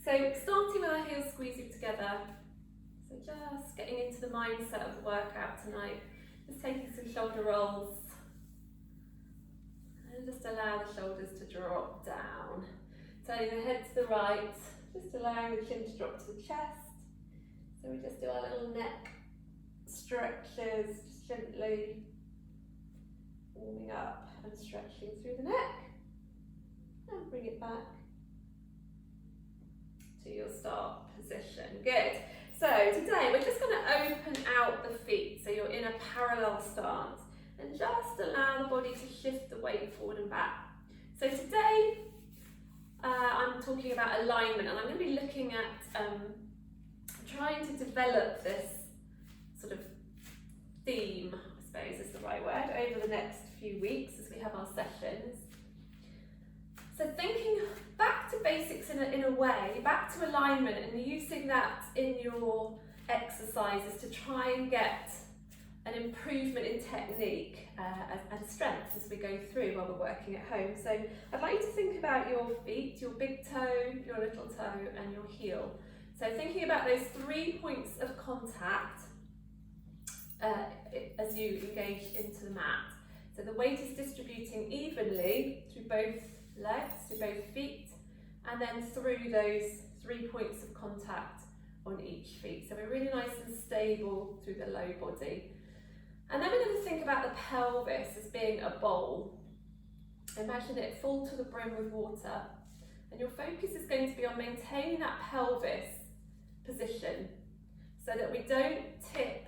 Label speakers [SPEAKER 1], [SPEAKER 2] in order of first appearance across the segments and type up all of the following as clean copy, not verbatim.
[SPEAKER 1] So starting with our heels squeezing together. So just getting into the mindset of the workout tonight. Just taking some shoulder rolls. And just allow the shoulders to drop down. Turning the head to the right. Just allowing the chin to drop to the chest. So we just do our little neck stretches, just gently warming up and stretching through the neck. And bring it back to your start position. Good. So today we're just going to open out the feet so you're in a parallel stance and just allow the body to shift the weight forward and back. So today I'm talking about alignment, and I'm going to be looking at trying to develop this sort of theme, I suppose is the right word, over the next few weeks as we have our sessions. So thinking back to basics in a way, back to alignment, and using that in your exercises to try and get an improvement in technique and strength as we go through while we're working at home. So I'd like you to think about your feet, your big toe, your little toe and your heel. So thinking about those 3 points of contact as you engage into the mat. So the weight is distributing evenly through both legs, through both feet, and then through those 3 points of contact on each feet. So we're really nice and stable through the low body. And then we're going to think about the pelvis as being a bowl. Imagine it full to the brim with water. And your focus is going to be on maintaining that pelvis position so that we don't tip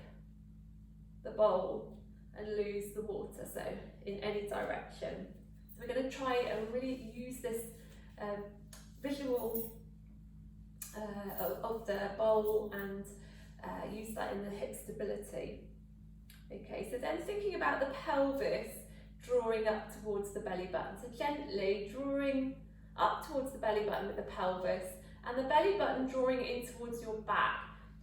[SPEAKER 1] the bowl and lose the water, so in any direction. So we're going to try and really use this visual of the bowl and use that in the hip stability. Okay, so then thinking about the pelvis drawing up towards the belly button. So gently drawing up towards the belly button with the pelvis, and the belly button drawing in towards your back.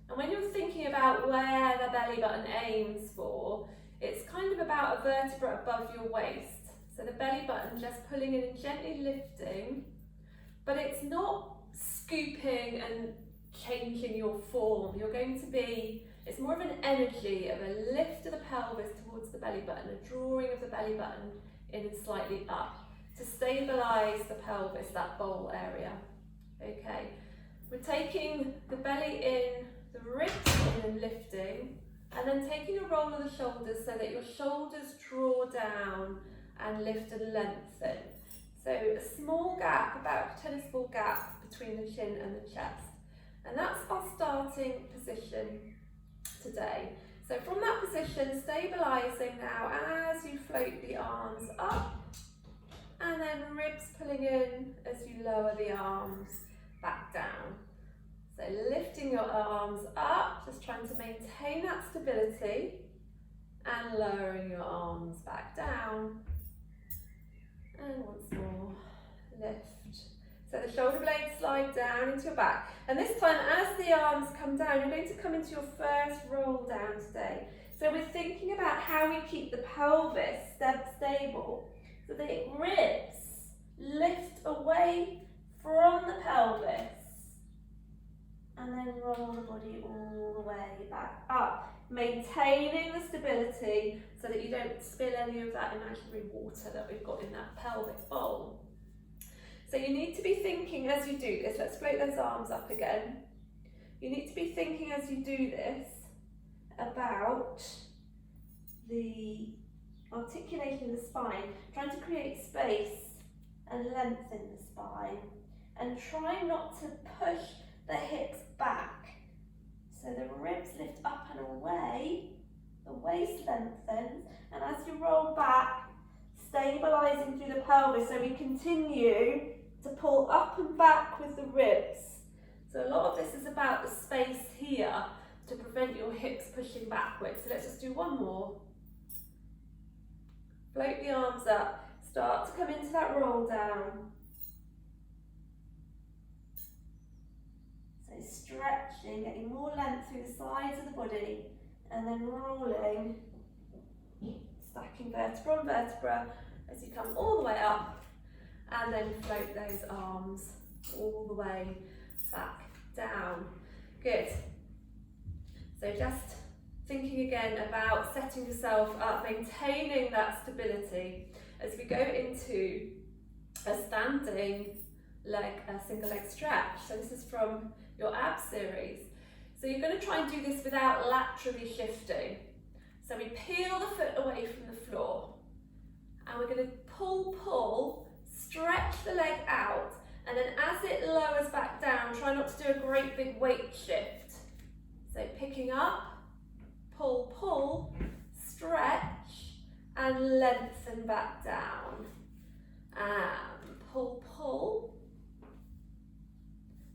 [SPEAKER 1] And when you're thinking about where the belly button aims for, it's kind of about a vertebra above your waist. So the belly button just pulling in and gently lifting, but it's not scooping and changing your form. You're going to be, it's more of an energy of a lift of the pelvis towards the belly button, a drawing of the belly button in and slightly up to stabilise the pelvis, that bowl area. Okay, we're taking the belly in, the ribs in and lifting, and then taking a roll of the shoulders so that your shoulders draw down and lift and lengthen. So a small gap, about a tennis ball gap between the chin and the chest. And that's our starting position today. So from that position, stabilising now as you float the arms up, and then ribs pulling in as you lower the arms back down. So lifting your arms up, just trying to maintain that stability, and lowering your arms back down. And once more, lift. So the shoulder blades slide down into your back. And this time, as the arms come down, you're going to come into your first roll down today. So we're thinking about how we keep the pelvis stable, so the ribs lift away from the pelvis, and then roll the body all the way back up, maintaining the stability so that you don't spill any of that imaginary water that we've got in that pelvic bowl. So you need to be thinking as you do this, let's float those arms up again. You need to be thinking as you do this about the articulation of the spine, trying to create space and length in the spine, and try not to push the hips back. So the ribs lift up and away, the waist lengthens, and as you roll back, stabilising through the pelvis, so we continue to pull up and back with the ribs. So a lot of this is about the space here to prevent your hips pushing backwards. So let's just do one more. Float the arms up, start to come into that roll down. So stretching, getting more length through the sides of the body, and then rolling, stacking vertebra on vertebra as you come all the way up, and then float those arms all the way back down. Good. So just thinking again about setting yourself up, maintaining that stability as we go into a standing leg, a single leg stretch. So this is from your ab series. So you're going to try and do this without laterally shifting. So we peel the foot away from the floor and we're going to pull, stretch the leg out, and then as it lowers back down, try not to do a great big weight shift. So picking up, pull, stretch, and lengthen back down. And pull,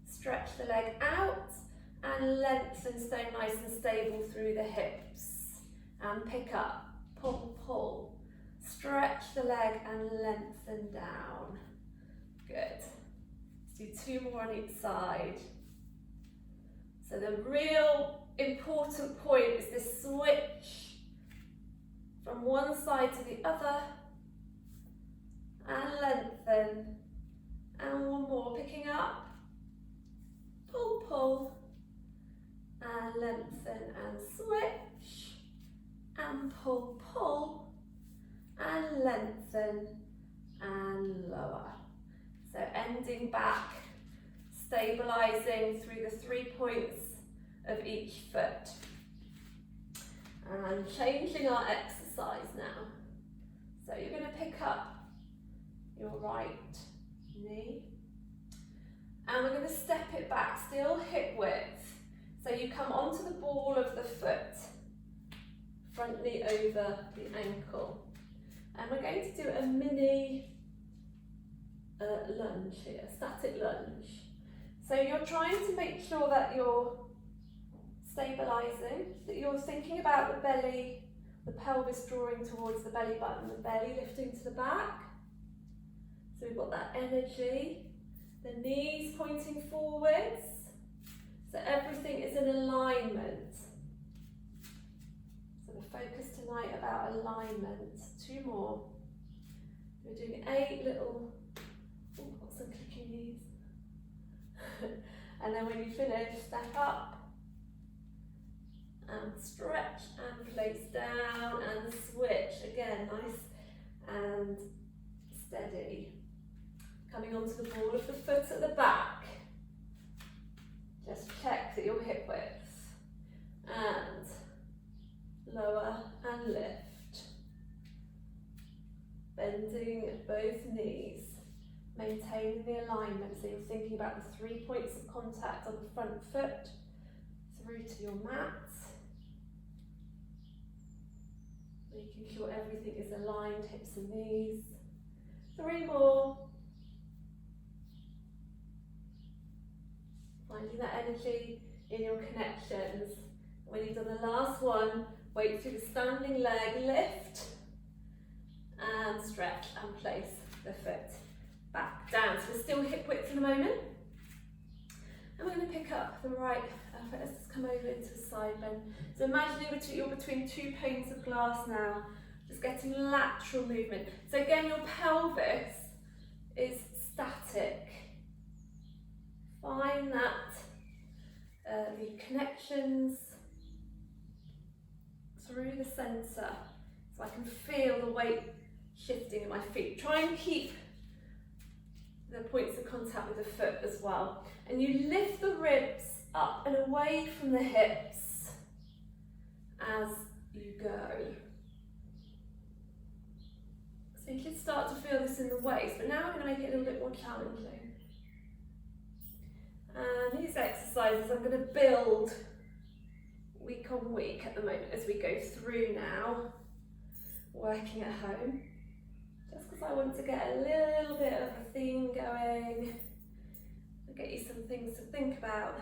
[SPEAKER 1] stretch the leg out, and lengthen, stay nice and stable through the hips. And pick up, pull, stretch the leg and lengthen down. Good. Let's do 2 more on each side. So the real important point is this switch from one side to the other, and lengthen, and 1 more, picking up, pull, and lengthen, and switch, and pull, and lengthen, and lower. So ending back, stabilising through the 3 points of each foot. And changing our exercise now. So you're going to pick up your right knee, and we're going to step it back, still hip width. So you come onto the ball of the foot, front knee over the ankle. And we're going to do a mini lunge here, static lunge. So you're trying to make sure that you're stabilising, that you're thinking about the belly, the pelvis drawing towards the belly button, the belly lifting to the back. So we've got that energy, the knees pointing forwards, so everything is in alignment. So the focus tonight about alignment. 2 more. We're doing 8 little, got some clicking knees. And then when you finish, step up and stretch and place down and switch. Again, nice and steady. Coming onto the ball of the foot at the back. Just check that your hip width. And lower and lift. Bending both knees. Maintaining the alignment, so you're thinking about the 3 points of contact on the front foot through to your mat. Making sure everything is aligned, hips and knees. 3 more. Finding that energy in your connections. When you've done the last one, wait through the standing leg, lift and stretch and place the foot back down. So we're still hip width for the moment. And we're going to pick up the right foot. Let's just come over into a side bend. So imagining you're between 2 panes of glass now, just getting lateral movement. So again, your pelvis is static. Find that the connections through the centre, so I can feel the weight shifting in my feet. Try and keep the points of contact with the foot as well. And you lift the ribs up and away from the hips as you go. So you can start to feel this in the waist, but now I'm going to make it a little bit more challenging. And these exercises I'm going to build week on week at the moment as we go through now, working at home. Just because I want to get a little bit of a theme going, I'll get you some things to think about.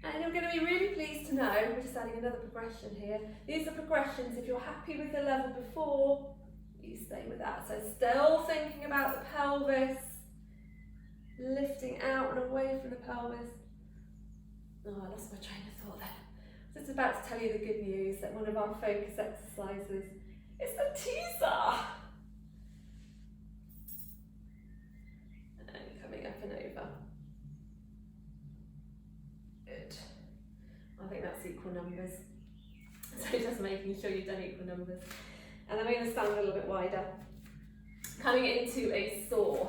[SPEAKER 1] And you're going to be really pleased to know, we're just adding another progression here. These are progressions. If you're happy with the level before, you stay with that. So still thinking about the pelvis, lifting out and away from the pelvis. Oh, I lost my train of thought there. I was just about to tell you the good news that one of our focus exercises is the teaser. And coming up and over. equal numbers. So just making sure you've done equal numbers. And then we're going to stand a little bit wider. Coming into a saw,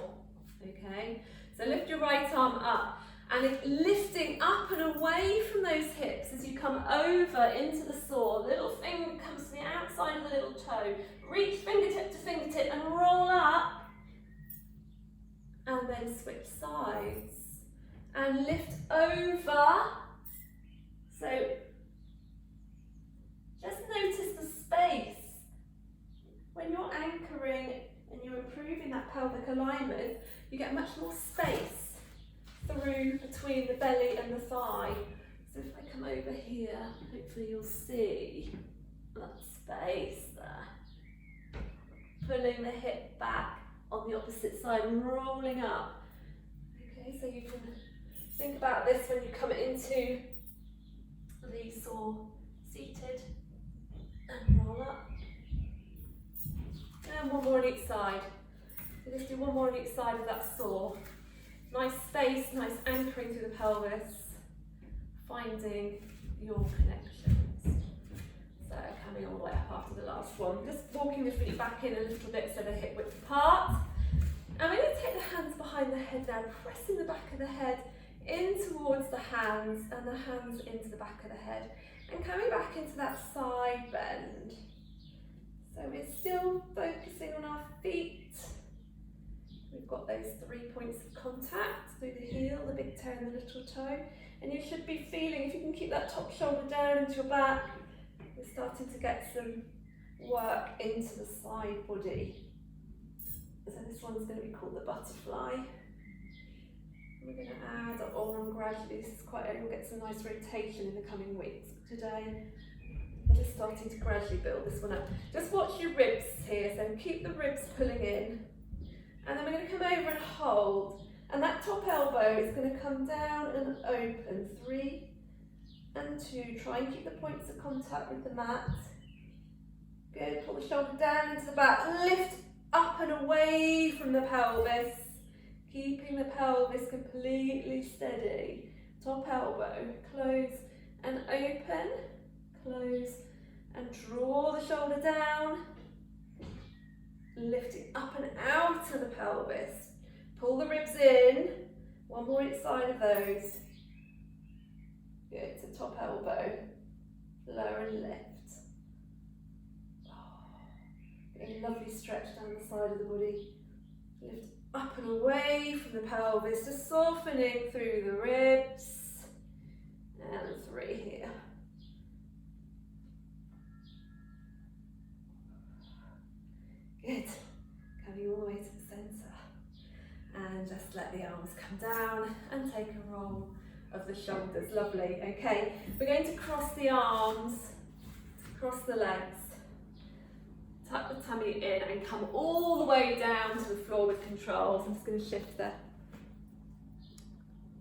[SPEAKER 1] okay? So lift your right arm up, and it's lifting up and away from those hips as you come over into the saw. Little finger comes to the outside of the little toe. Reach fingertip to fingertip and roll up. And then switch sides. And lift over. So just notice the space. When you're anchoring and you're improving that pelvic alignment, you get much more space through between the belly and the thigh. So if I come over here, hopefully you'll see that space there. Pulling the hip back on the opposite side and rolling up. Okay, so you can think about this when you come into the saw, seated, and roll up. And one more on each side. So let's do one more on each side of that saw. Nice space, nice anchoring through the pelvis, finding your connections. So coming all the way up after the last one. Just walking the feet back in a little bit so they're hip width apart. And we're going to take the hands behind the head now, pressing the back of the head in towards the hands and the hands into the back of the head. And coming back into that side bend. So we're still focusing on our feet. We've got those 3 points of contact through the heel, the big toe and the little toe. And you should be feeling, if you can keep that top shoulder down into your back, we're starting to get some work into the side body. So this one's going to be called the butterfly. We're going to add on gradually. This is quite, we'll get some nice rotation in the coming weeks. Today, we're just starting to gradually build this one up. Just watch your ribs here, so keep the ribs pulling in. And then we're going to come over and hold. And that top elbow is going to come down and open. 3 and 2. Try and keep the points of contact with the mat. Good. Pull the shoulder down into the back. Lift up and away from the pelvis. Keeping the pelvis completely steady. Top elbow. Close and open. Close and draw the shoulder down. Lifting up and out of the pelvis. Pull the ribs in. One more each side of those. Good, to top elbow. Lower and lift. Getting a lovely stretch down the side of the body. Lift up and away from the pelvis, just softening through the ribs. And 3 here. Good. Coming all the way to the centre. And just let the arms come down and take a roll of the shoulders. Lovely. Okay, we're going to cross the arms, cross the legs, tuck the tummy in and come all the way down to the floor with control. So I'm just going to shift that.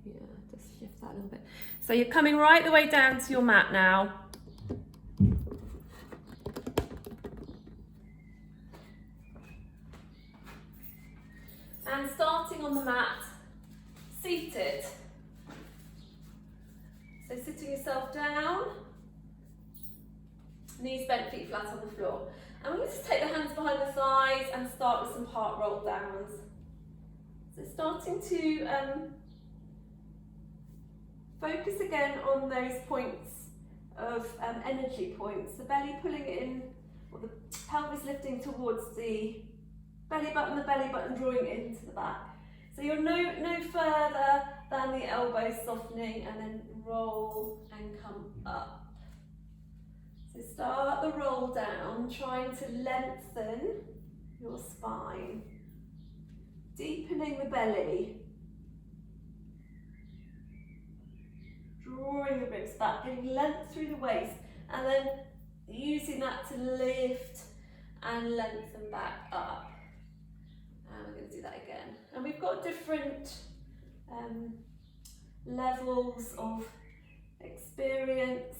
[SPEAKER 1] Yeah, just shift that a little bit. So you're coming right the way down to your mat now. And starting on the mat, seated. So sitting yourself down, knees bent, feet flat on the floor. And we're going to just take the hands behind the thighs and start with some heart roll downs. So starting to focus again on those points of energy points. The belly pulling in, or the pelvis lifting towards the belly button drawing into the back. So you're no further than the elbow softening, and then roll and come up. So start the roll down, trying to lengthen your spine, deepening the belly, drawing the ribs back, getting length through the waist, and then using that to lift and lengthen back up. And we're going to do that again. And we've got different levels of experience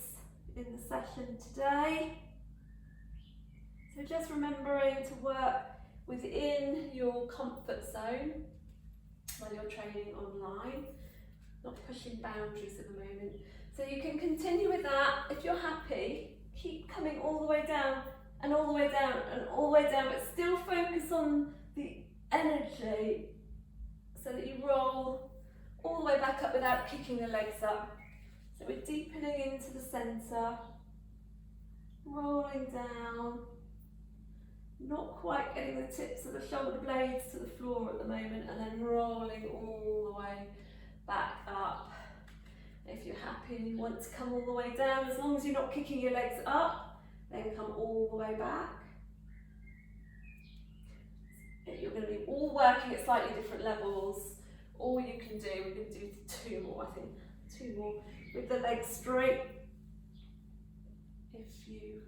[SPEAKER 1] in the session today. So just remembering to work within your comfort zone while you're training online, not pushing boundaries at the moment, So you can continue with that if you're happy. Keep coming all the way down and all the way down and all the way down, but still focus on the energy so that you roll all the way back up without kicking the legs up. So we're deepening into the centre, rolling down, not quite getting the tips of the shoulder blades to the floor at the moment, and then rolling all the way back up. If you're happy and you want to come all the way down, as long as you're not kicking your legs up, then come all the way back. You're going to be all working at slightly different levels. All you can do, we're going to do 2 more, I think, 2 more, with the legs straight. If you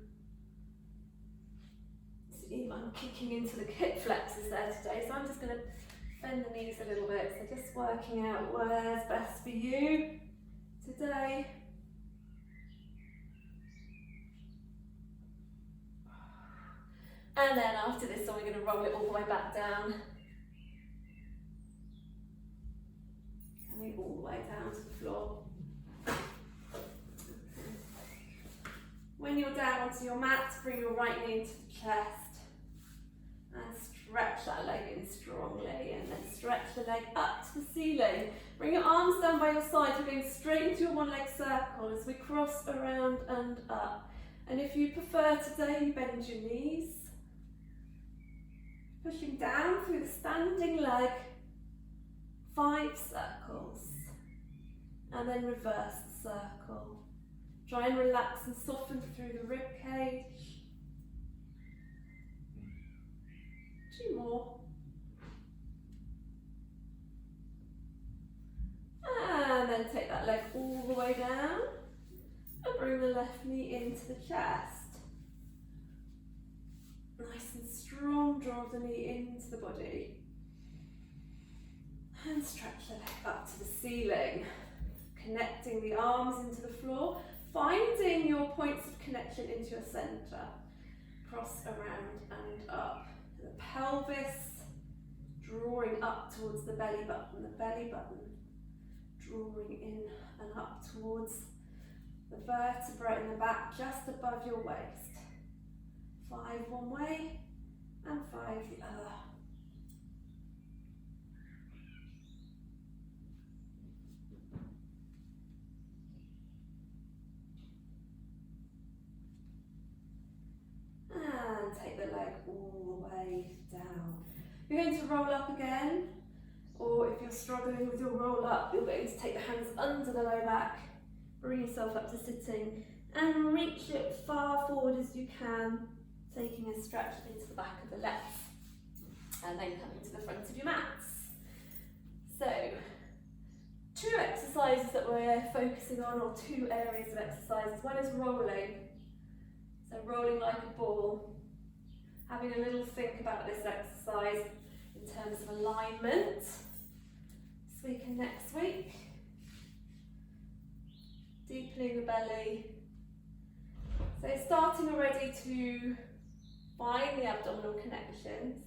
[SPEAKER 1] see, I'm kicking into the hip flexors there today, so I'm just going to bend the knees a little bit. So just working out where's best for you today. And then after this one, we're going to roll it all the way back down. Coming all the way down to the floor. When you're down onto your mat, bring your right knee into the chest and stretch that leg in strongly, and then stretch the leg up to the ceiling. Bring your arms down by your side. We're going straight into a 1-leg circle as we cross around and up. And if you prefer today, you bend your knees, pushing down through the standing leg, 5 circles, and then reverse the circle. Try and relax and soften through the rib cage. 2 more. And then take that leg all the way down and bring the left knee into the chest. Nice and strong, draw the knee into the body. And stretch the leg up to the ceiling. Connecting the arms into the floor, finding your points of connection into your centre. Cross around and up. The pelvis drawing up towards the belly button drawing in and up towards the vertebra in the back, just above your waist. 5 one way and 5 the other. And take the leg all the way down. You're going to roll up again, or if you're struggling with your roll up, you're going to take the hands under the low back, bring yourself up to sitting, and reach it far forward as you can, taking a stretch into the back of the legs, and then coming to the front of your mats. So, 2 exercises that we're focusing on, or 2 areas of exercises. One is rolling. So rolling like a ball, having a little think about this exercise in terms of alignment, this week and next week. Deepening the belly. So starting already to find the abdominal connections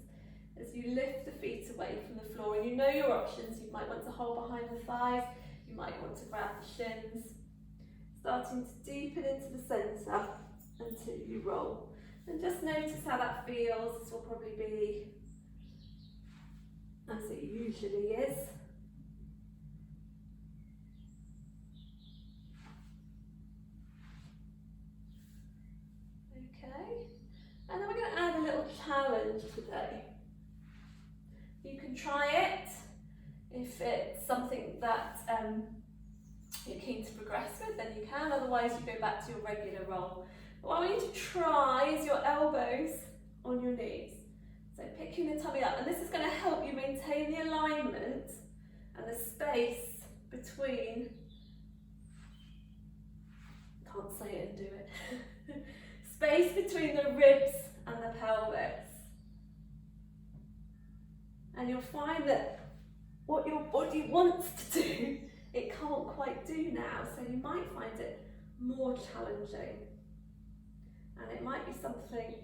[SPEAKER 1] as you lift the feet away from the floor, and you know your options. You might want to hold behind the thighs, you might want to grab the shins. Starting to deepen into the centre until you roll, and just notice how that feels. This will probably be as it usually is. Okay, and then we're going to add a little challenge today. You can try it if it's something that you're keen to progress with, then you can, otherwise you go back to your regular roll. What I want you to try is your elbows on your knees. So picking the tummy up, and this is going to help you maintain the alignment and the space between, can't say it and do it, space between the ribs and the pelvis. And you'll find that what your body wants to do, it can't quite do now, so you might find it more challenging. And it might be something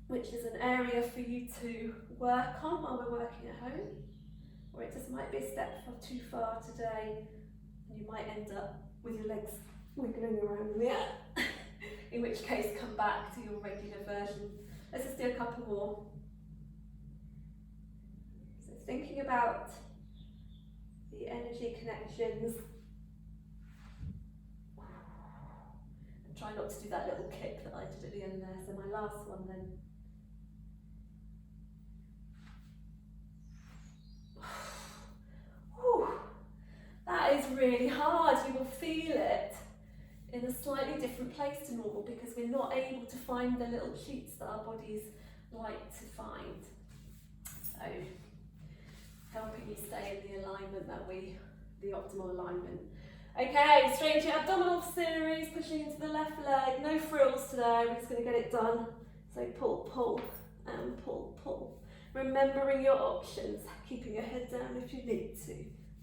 [SPEAKER 1] which is an area for you to work on while we're working at home, or it just might be a step too far today You might end up with your legs wiggling around in the air, in which case come back to your regular version. Let's just do a couple more. So thinking about the energy connections. And try not to do that little kick that I did at the end there. So my last one then. Whew. That is really hard. You will feel it in a slightly different place to normal because we're not able to find the little cheats that our bodies like to find. So, helping you stay in the alignment the optimal alignment. Okay, straight into your abdominal series, pushing into the left leg. No frills today, we're just going to get it done. So pull, pull, and pull, pull. Remembering your options, keeping your head down if you need to.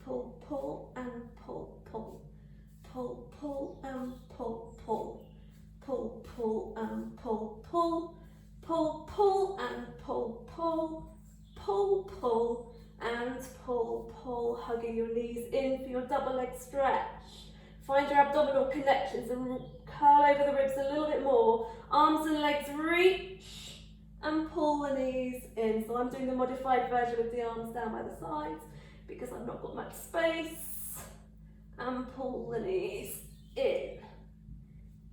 [SPEAKER 1] Pull, pull, and pull, pull. Pull, pull, and pull, pull. Pull, pull, and pull, pull. Pull, pull, and pull, pull. Pull, pull, and pull, pull. Hugging your knees in for your double leg stretch. Find your abdominal connections and curl over the ribs a little bit more. Arms and legs reach and pull the knees in. So I'm doing the modified version with the arms down by the sides because I've not got much space. And pull the knees in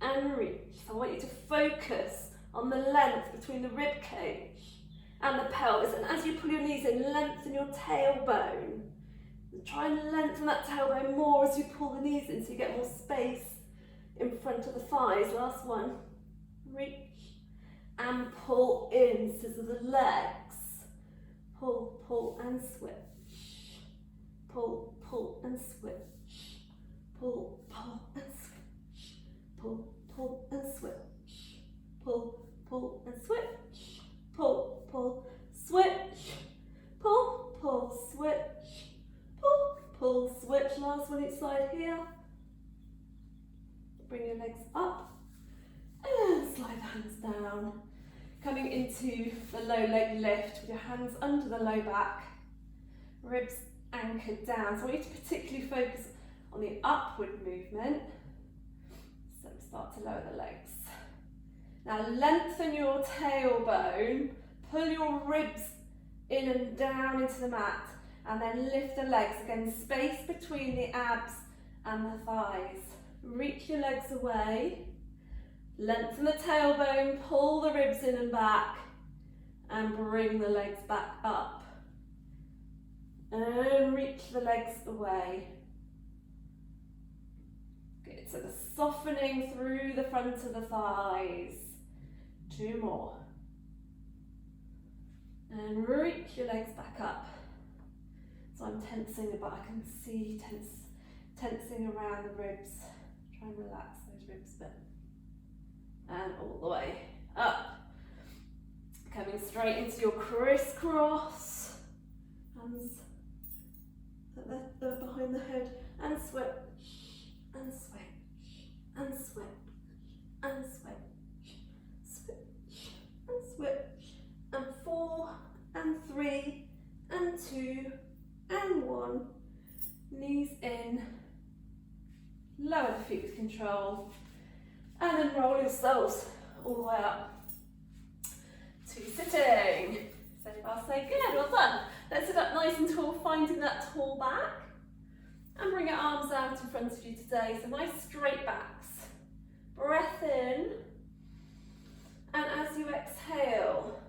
[SPEAKER 1] and reach. So I want you to focus on the length between the rib cage and the pelvis. And as you pull your knees in, lengthen your tailbone. Try and lengthen that tailbone more as you pull the knees in so you get more space in front of the thighs. Last one. Reach and pull in. Scissor the legs. Pull, pull and switch. Pull, pull and switch. Pull, pull and switch. Pull, pull and switch. Pull, pull and switch. Pull, pull, switch. Pull, pull, switch. Pull, pull, switch. Last one each side here. Bring your legs up and slide the hands down. Coming into the low leg lift with your hands under the low back. Ribs anchored down. So I want you to particularly focus on the upward movement. So start to lower the legs. Now lengthen your tailbone, pull your ribs in and down into the mat, and then lift the legs. Again, space between the abs and the thighs. Reach your legs away, lengthen the tailbone, pull the ribs in and back, and bring the legs back up. And reach the legs away. Good, so the softening through the front of the thighs. 2 more. And reach your legs back up. So I'm tensing, but I can see tensing around the ribs. Try and relax those ribs a bit. And all the way up. Coming straight into your crisscross. Hands behind the head. And switch. And switch. And switch. And switch. Switch. And switch. And 4. And 3. And 2. And 1. Knees in. Lower the feet with control. And then roll yourselves all the way up to sitting. So far, so good. Well done. Let's sit up nice and tall, finding that tall back. And bring your arms out in front of you today. So nice straight backs. Breath in. And as you exhale,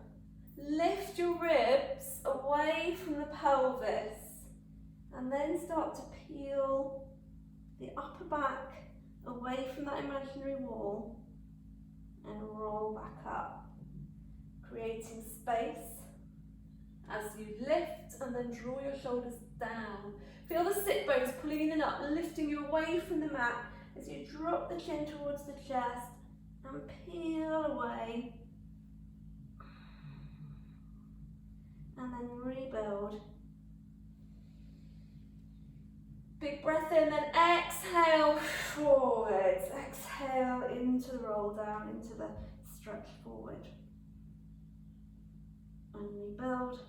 [SPEAKER 1] lift your ribs away from the pelvis. And then start to peel the upper back away from that imaginary wall and roll back up, creating space as you lift and then draw your shoulders down. Feel the sit bones pulling in and up, lifting you away from the mat as you drop the chin towards the chest and peel away and then rebuild. Big breath in, then exhale forwards. Exhale into the roll down, into the stretch forward. And rebuild.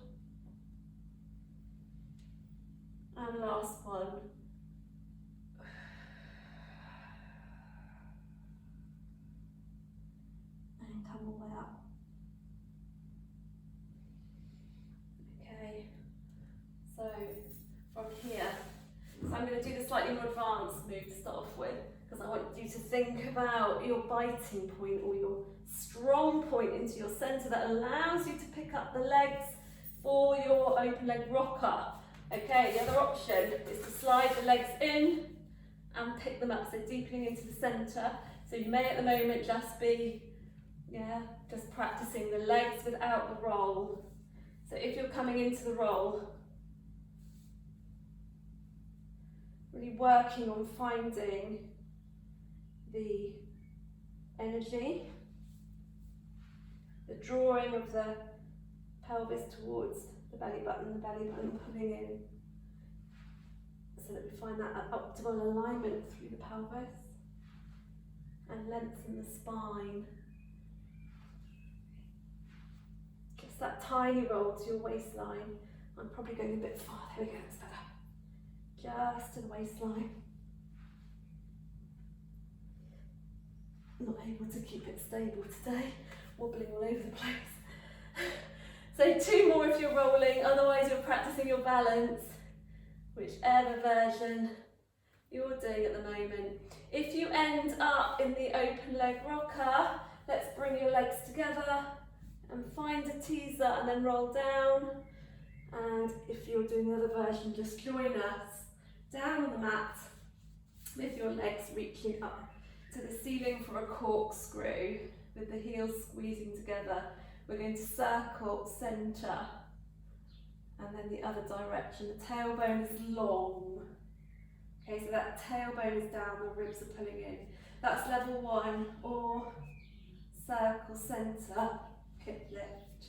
[SPEAKER 1] And last one. from here. So I'm going to do the slightly more advanced move to start off with, because I want you to think about your biting point or your strong point into your centre that allows you to pick up the legs for your open leg rocker. Okay, the other option is to slide the legs in and pick them up, so deepening into the centre. So you may at the moment just be, just practicing the legs without the roll. So if you're coming into the roll, really working on finding the energy, the drawing of the pelvis towards the belly button pulling in, so that we find that optimal alignment through the pelvis and lengthen the spine. Just that tiny roll to your waistline. I'm probably going a bit far. There we go, that's better. Just to the waistline. Not able to keep it stable today, wobbling all over the place. So 2 more if you're rolling, otherwise you're practicing your balance, whichever version you're doing at the moment. If you end up in the open leg rocker, let's bring your legs together and find a teaser and then roll down. And if you're doing the other version, just join us down on the mat with your legs reaching up to the ceiling for a corkscrew with the heels squeezing together. We're going to circle centre and then the other direction. The tailbone is long. Okay, so that tailbone is down, the ribs are pulling in. That's level 1, or circle centre, hip lift.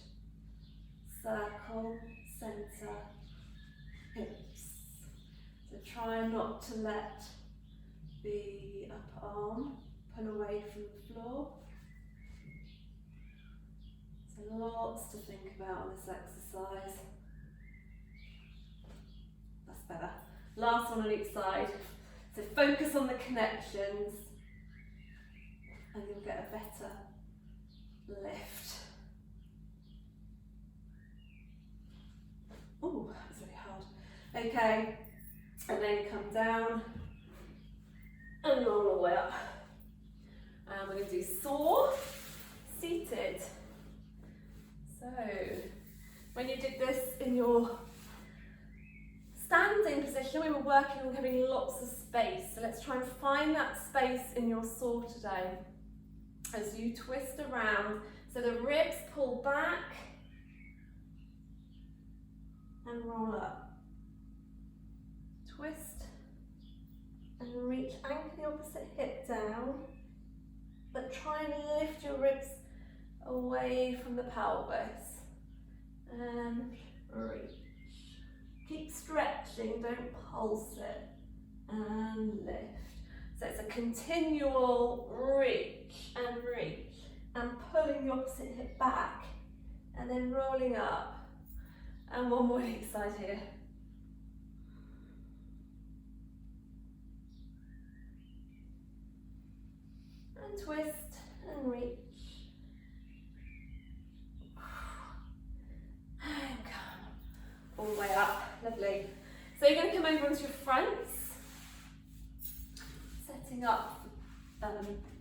[SPEAKER 1] Circle centre, hips. So try not to let the upper arm pull away from the floor. So lots to think about on this exercise. That's better. Last one on each side. So focus on the connections and you'll get a better lift. Oh, that's really hard. Okay, and then come down and roll all the way up. And we're going to do saw seated. So, when you did this in your standing position, we were working on having lots of space. So let's try and find that space in your saw today. As you twist around, so the ribs pull back and roll up. Twist and reach, anchor the opposite hip down, but try and lift your ribs away from the pelvis. And reach. Keep stretching, don't pulse it. And lift. So it's a continual reach and pulling the opposite hip back and then rolling up. And one more each side here. And twist and reach. And come all the way up. Lovely. So you're going to come over onto your fronts, setting up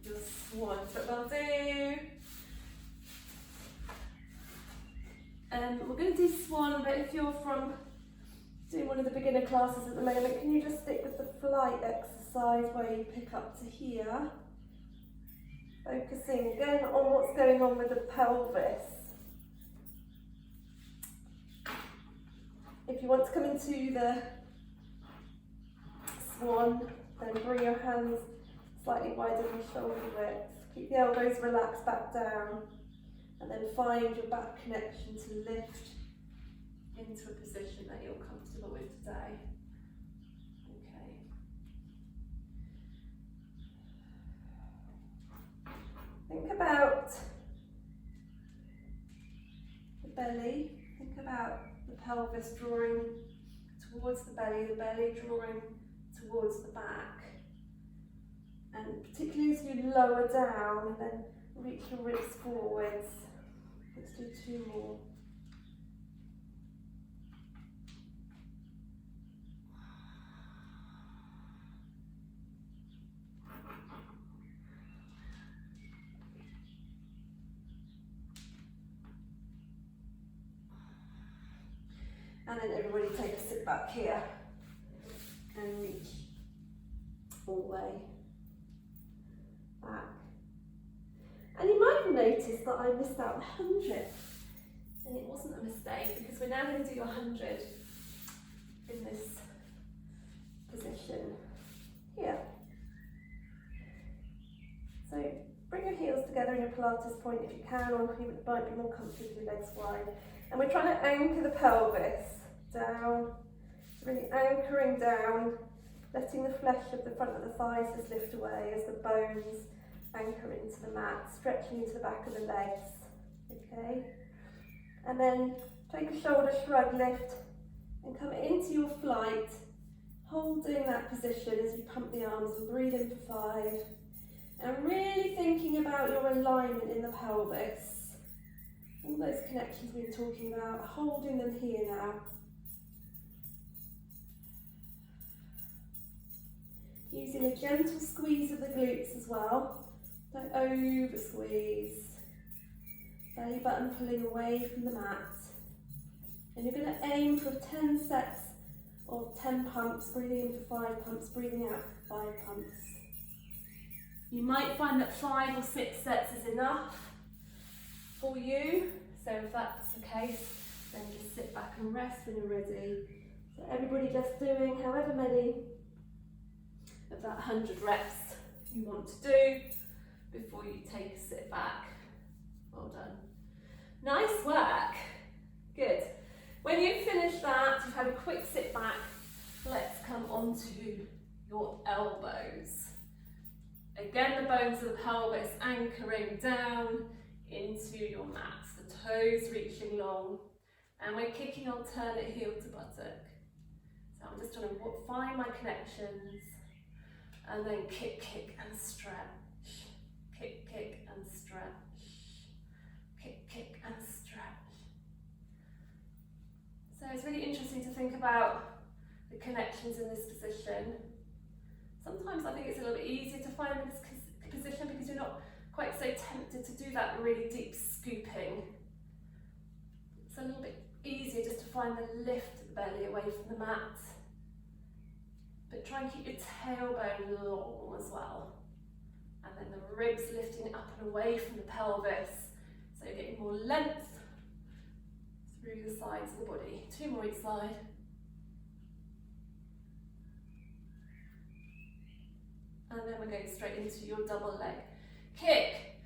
[SPEAKER 1] your swan. So we'll do. We're going to do swan, but if you're from doing one of the beginner classes at the moment, can you just stick with the flight exercise where you pick up to here? Focusing again on what's going on with the pelvis. If you want to come into the swan, then bring your hands slightly wider than shoulder width. Keep the elbows relaxed back down, and then find your back connection to lift into a position that you're comfortable with today. Okay. Think about the belly. Think about the pelvis drawing towards the belly drawing towards the back. And particularly as you lower down and then reach your ribs forwards. Let's do 2 more.
[SPEAKER 2] And then everybody take a sit back here and reach all the way back. And you might have noticed that I missed out the 100.
[SPEAKER 1] And it wasn't a mistake, because we're now going to do your 100 in this position here. So bring your heels together in your Pilates point if you can, or you might be more comfortable with your legs wide. And we're trying to anchor the pelvis down, really anchoring down, letting the flesh of the front of the thighs just lift away as the bones anchor into the mat, stretching into the back of the legs. Okay? And then take a shoulder shrug lift and come into your flight, holding that position as you pump the arms and breathe in for 5. And really thinking about your alignment in the pelvis. All those connections we were talking about, holding them here now. Using a gentle squeeze of the glutes as well. Don't over squeeze. Belly button pulling away from the mat. And you're going to aim for 10 sets of 10 pumps, breathing in for 5 pumps, breathing out for 5 pumps. You might find that 5 or 6 sets is enough for you. So if that's the case, then just sit back and rest when you're ready. So everybody just doing however many of that 100 reps you want to do before you take a sit back. Well done. Nice work. Good. When you've finished that, you've had a quick sit back, let's come on to your elbows. Again, the bones of the pelvis anchoring down into your mat, the toes reaching long, and we're kicking alternate heel to buttock. So I'm just trying to find my connections, and then kick, kick and stretch, kick, kick and stretch, kick, kick and stretch. So it's really interesting to think about the connections in this position. Sometimes I think it's a little bit easier to find this position because you're not quite so tempted to do that really deep scooping. It's a little bit easier just to find the lift of the belly away from the mat. But try and keep your tailbone long as well. And then the ribs lifting up and away from the pelvis. So you're getting more length through the sides of the body. 2 more each side. And then we're going straight into your double leg kick.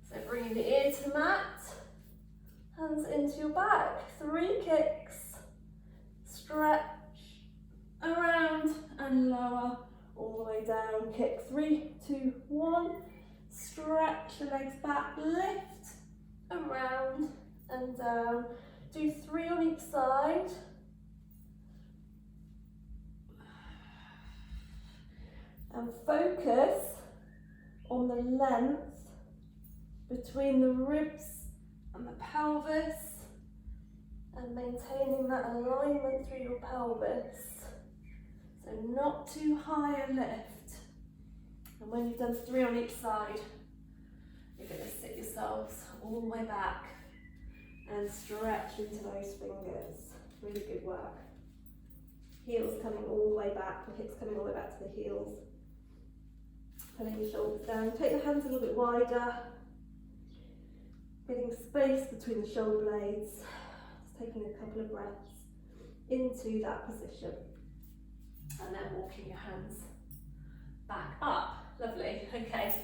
[SPEAKER 1] So bringing the ear to the mat, hands into your back. 3 kicks, stretch, around and lower, all the way down. Kick 3, 2, 1, stretch the legs back, lift, around and down. Do 3 on each side. And focus on the length between the ribs and the pelvis, and maintaining that alignment through your pelvis. So not too high a lift. And when you've done 3 on each side, you're going to sit yourselves all the way back and stretch into those fingers. Really good work. Heels coming all the way back, the hips coming all the way back to the heels. Pulling your shoulders down. Take the hands a little bit wider. Getting space between the shoulder blades. Just taking a couple of breaths into that position. And then walking your hands back up. Lovely. Okay.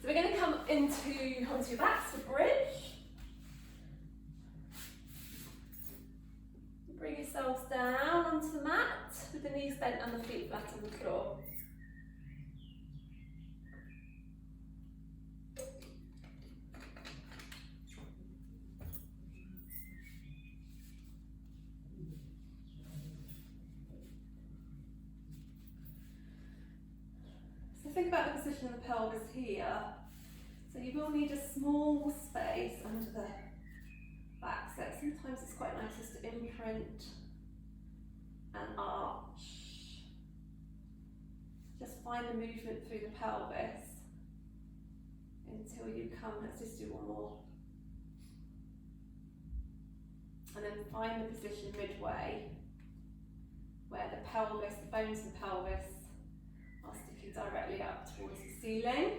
[SPEAKER 1] So we're going to come onto your backs for bridge. Bring yourselves down onto the mat with the knees bent and the feet flat on the floor. So think about the position of the pelvis here. So you will need a small space under the back set. Sometimes it's quite nice just to imprint and arch. Just find the movement through the pelvis until you come. Let's just do one more. And then find the position midway. where the pelvis, the bones of the pelvis are sticking directly up towards the ceiling,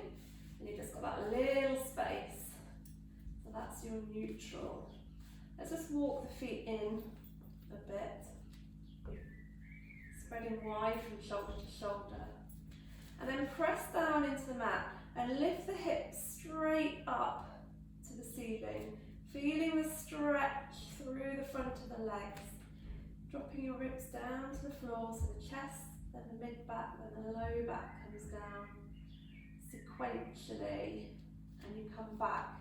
[SPEAKER 1] and you've just got that little space. So that's your neutral. Let's just walk the feet in a bit, spreading wide from shoulder to shoulder. And then press down into the mat and lift the hips straight up to the ceiling, feeling the stretch through the front of the legs, dropping your ribs down to the floor, so the chest, then the mid-back, then the low back comes down sequentially, and you come back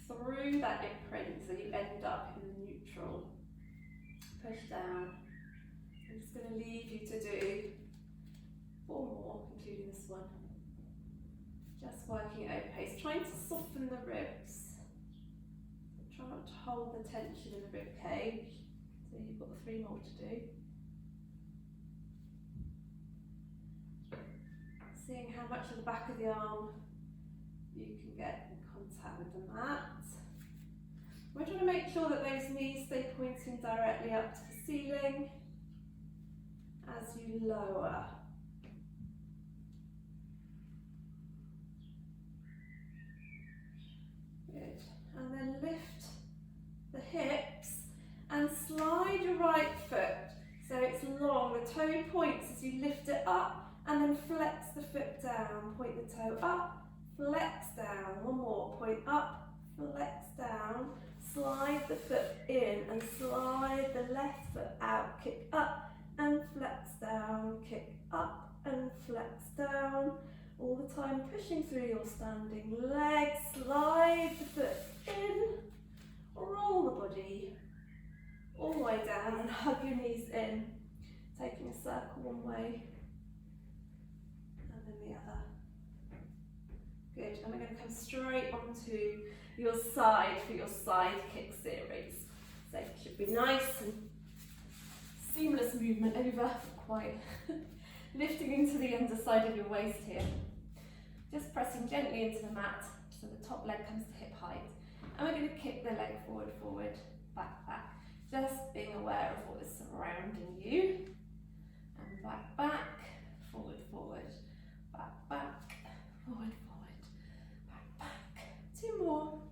[SPEAKER 1] through that imprint so you end up in the neutral. Push down. I'm just going to leave you to do 4 more, including this one. Just working at own pace, trying to soften the ribs. Try not to hold the tension in the rib cage. So you've got 3 more to do. Seeing how much of the back of the arm you can get in contact with the mat. We're trying to make sure that those knees stay pointing directly up to the ceiling as you lower. Good. And then lift the hips and slide your right foot so it's long. The toe points as you lift it up, and then flex the foot down. Point the toe up, flex down. 1 more. Point up, flex down. Slide the foot in and slide the left foot out. Kick up and flex down. Kick up and flex down. All the time pushing through your standing leg. Slide the foot in. Roll the body all the way down and hug your knees in. Taking a circle one way and then the other. Good, and we're going to come straight onto your side for your side kick series. So it should be nice and seamless movement over, quite lifting into the underside of your waist here. Just pressing gently into the mat so the top leg comes to hip height. And we're going to kick the leg forward, forward, back, back. Just being aware of what is surrounding you. And back, back, forward, forward, back, back, forward, forward, back, back. 2 more.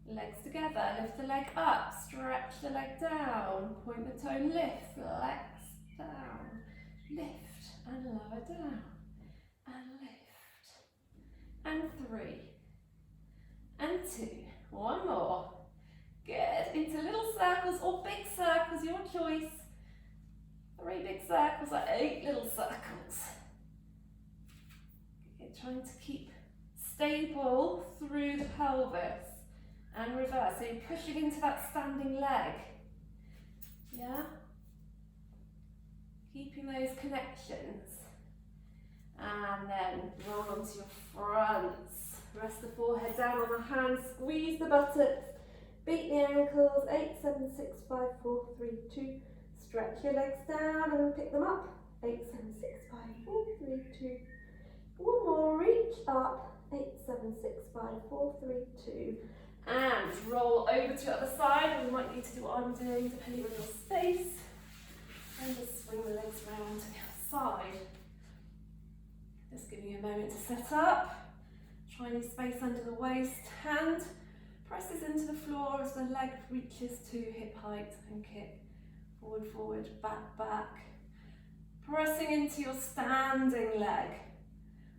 [SPEAKER 1] Legs together, lift the leg up, stretch the leg down, point the toe, lift, flex, down, lift, and lower down, and lift, and 3, and 2, 1 more. Good, into little circles or big circles, your choice. 3 big circles or 8 little circles. Good, trying to keep stable through the pelvis and reverse. So you're pushing into that standing leg. Yeah? Keeping those connections. And then roll onto your fronts. Rest the forehead down on the hands, squeeze the buttocks. Beat the ankles, 8, 7, 6, 5, 4, 3, 2. Stretch your legs down and then pick them up. 8, 7, 6, 5, 4, 3, 2. 1 more, reach up. 8, 7, 6, 5, 4, 3, 2. And roll over to the other side. We might need to do what I'm doing depending on your space. And just swing the legs round to the other side. Just giving you a moment to set up. Try any space under the waist. Hand presses into the floor as the leg reaches to hip height and kick. Forward, forward, back, back. Pressing into your standing leg.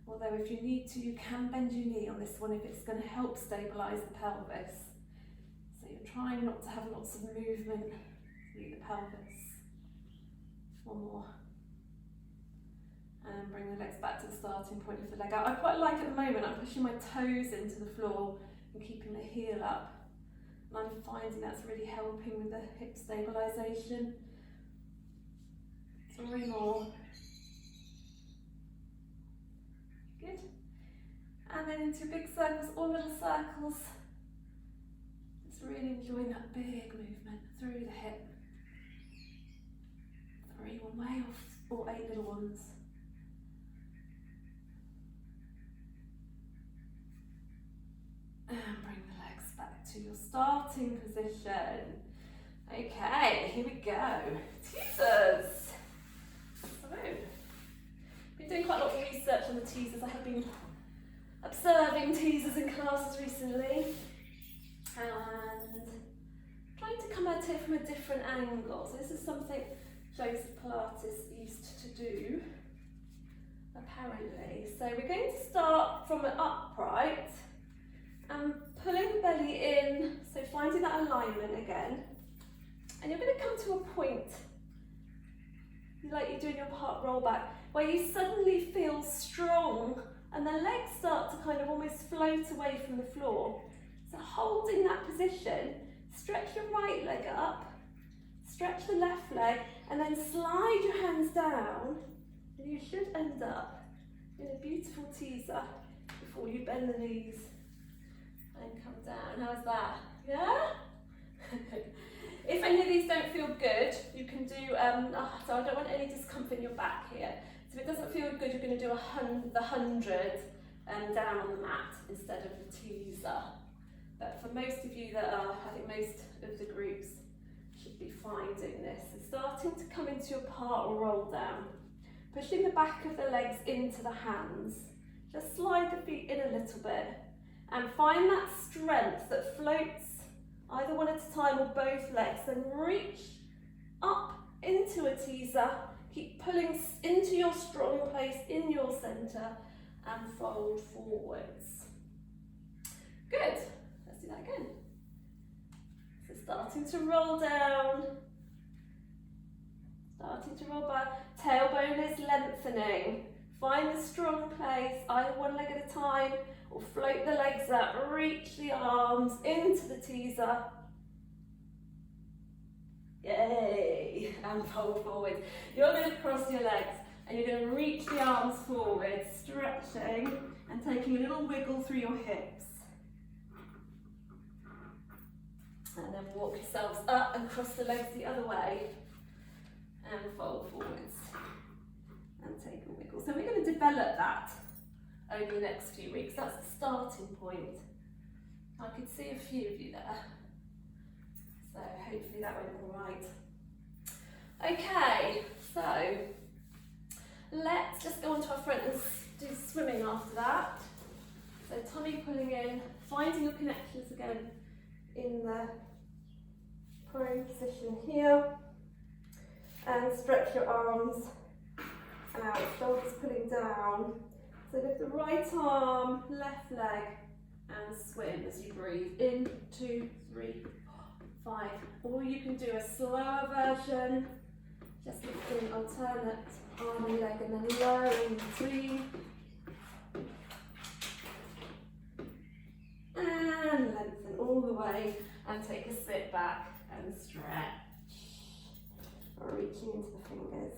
[SPEAKER 1] Although if you need to, you can bend your knee on this one if it's going to help stabilise the pelvis. So you're trying not to have lots of movement through the pelvis. 1 more. And bring the legs back to the starting point of the leg out. I quite like at the moment, I'm pushing my toes into the floor and keeping the heel up. And I'm finding that's really helping with the hip stabilisation. 3 more. Good. And then into big circles or little circles. Just really enjoying that big movement through the hip. 3 one way or 8 little ones. And bring the legs back to your starting position. Okay, here we go. Teasers. So, been doing quite a lot of research on the teasers. I have been observing teasers in classes recently and trying to come at it from a different angle. So this is something Joseph Pilates used to do, apparently. So we're going to start from an upright and pulling the belly in, so finding that alignment again. And you're going to come to a point, like you do in your part roll back, where you suddenly feel strong and the legs start to kind of almost float away from the floor. So holding that position, stretch your right leg up, stretch the left leg, and then slide your hands down, and you should end up in a beautiful teaser before you bend the knees and come down. How's that? Yeah? If any of these don't feel good, you can do, so I don't want any discomfort in your back here. So if it doesn't feel good, you're going to do the 100 down on the mat instead of the teaser. But for most of you that are, I think most of the groups should be fine doing this. So starting to come into your part or roll down. Pushing the back of the legs into the hands. Just slide the feet in a little bit. And find that strength that floats either one at a time or both legs. Then reach up into a teaser. Keep pulling into your strong place in your centre and fold forwards. Good. Let's do that again. So starting to roll down. Starting to roll back. Tailbone is lengthening. Find the strong place, either one leg at a time, or float the legs up, reach the arms into the teaser. Yay! And fold forward. You're going to cross your legs and you're going to reach the arms forward, stretching and taking a little wiggle through your hips. And then walk yourselves up and cross the legs the other way and fold forwards and take a wiggle. So we're going to develop that over the next few weeks. That's the starting point. I could see a few of you there. So hopefully that went all right. Okay, so let's just go onto our front and do swimming after that. So tummy pulling in, finding your connections again in the prone position here. And stretch your arms out, shoulders pulling down. So lift the right arm, left leg, and swim as you breathe. In, 2, 3, 4, 5. Or you can do a slower version, just lifting alternate arm and leg and then lowering between. And lengthen all the way and take a sit back and stretch. Reaching into the fingers.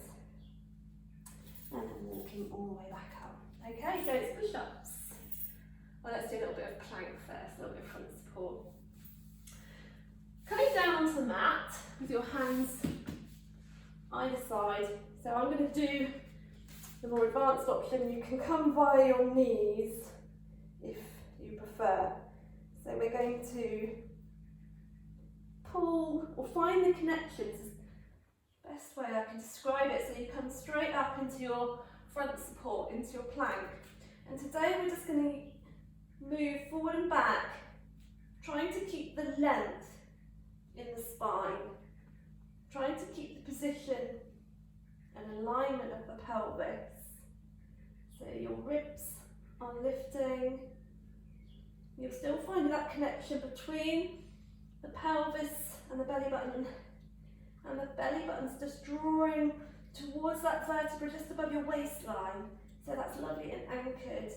[SPEAKER 1] And then walking all the way back up. Okay, so it's push-ups. Well, let's do a little bit of plank first, a little bit of front support. Coming down onto the mat with your hands either side. So I'm going to do the more advanced option. You can come via your knees if you prefer. So we're going to pull or find the connections. Best way I can describe it, so you come straight up into your front support, into your plank. And today we're just going to move forward and back, trying to keep the length in the spine, trying to keep the position and alignment of the pelvis. So your ribs are lifting. You're still finding that connection between the pelvis and the belly button. And the belly button's just drawing towards that vertebra just above your waistline. So that's lovely and anchored.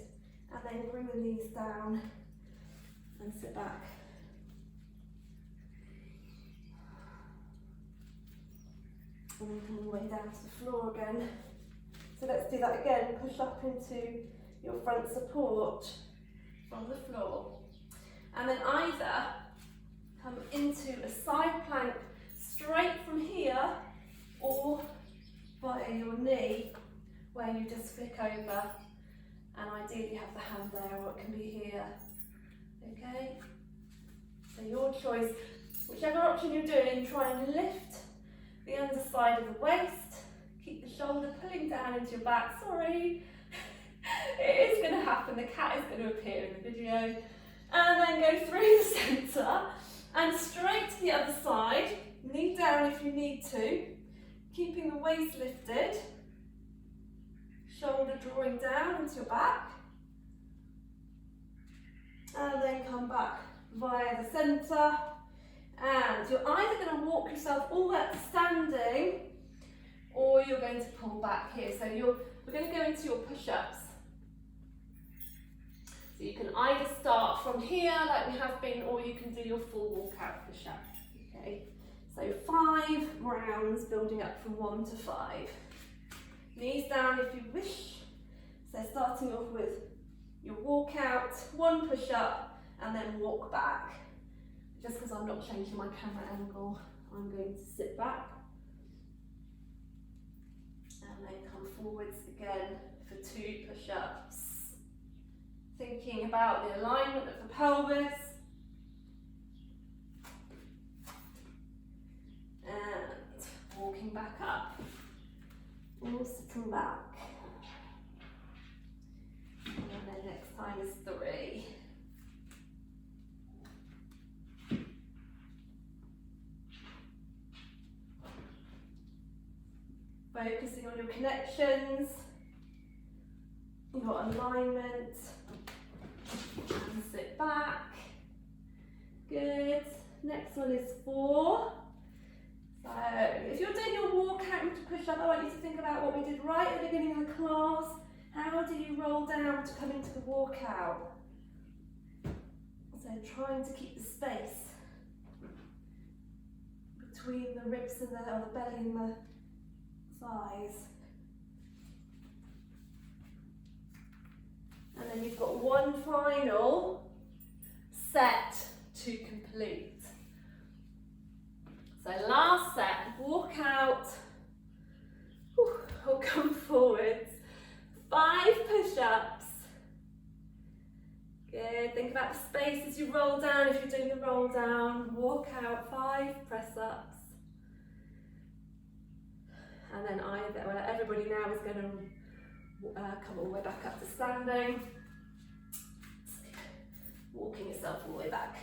[SPEAKER 1] And then bring the knees down and sit back. And then come all the way down to the floor again. So let's do that again. Push up into your front support from the floor. And then either come into a side plank straight from here, or via your knee, where you just flick over and ideally have the hand there, or it can be here. Okay? So your choice. Whichever option you're doing, try and lift the underside of the waist. Keep the shoulder pulling down into your back. Sorry, it is going to happen. The cat is going to appear in the video. And then go through the centre and straight to the other side. Knee down if you need to. Keeping the waist lifted. Shoulder drawing down into your back. And then come back via the centre. And you're either going to walk yourself all the way up to standing, or you're going to pull back here. So we're going to go into your push-ups. So you can either start from here like we have been, or you can do your full walkout push-up. Okay. So 5 rounds, building up from 1 to 5. Knees down if you wish. So starting off with your walkout, 1 push-up, and then walk back. Just because I'm not changing my camera angle, I'm going to sit back and then come forwards again for 2 push-ups. Thinking about the alignment of the pelvis. And walking back up. Or sitting back. And then next time is 3. Focusing on your connections, your alignment, and sit back. Good. Next one is 4. So if you're doing your walkout to push up, I want you to think about what we did right at the beginning of the class. How do you roll down to come into the walkout? So trying to keep the space between the ribs and the belly and the thighs. And then you've got 1 final set to complete. So last set, walk out, or come forwards, 5 push-ups. Good, think about the space as you roll down. If you're doing the roll down, walk out, 5 press-ups. And then everybody now is going to come all the way back up to standing. Walking yourself all the way back.